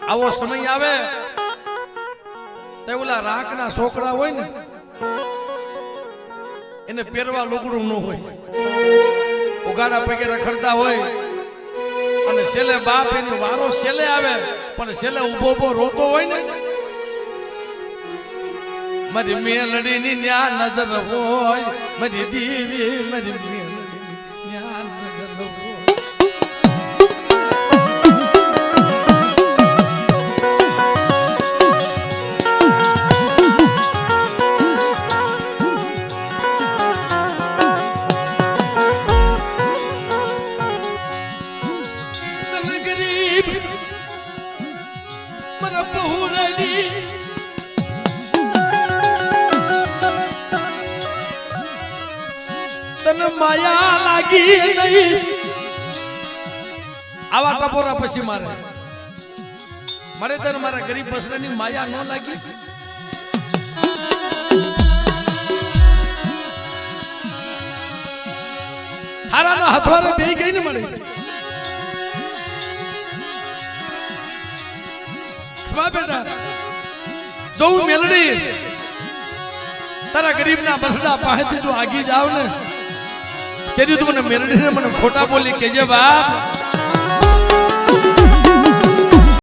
આવો સમય આવે તો ઓલા રાખના છોકરા હોય ને એને પહેરવા લુગડું ન હોય, ઉગાડા પગે રખડતા હોય અને છેલ્લે બાપ એની વારો છેલ્લે આવે પણ છેલ્લે ઉભો ઉભો રોતો હોય ને, મારી મેલડીની ન્યા નજર હોય, મારી દીવી મારી મેલડીની ન્યા નજર હોય. માયા લાગી નહીં આવા ટપોરા પછી મારે તને મારા ગરીબ બસરાની માયા ન લાગી. હારાના હાથવારે બેહી ગઈ ને મળે બેટા જો મેલડી તારા ગરીબના બસડા પાસેથી જો આગી જાવ ને તેથી તું મને મેલડીને મને ખોટા બોલી કેજે બાપ.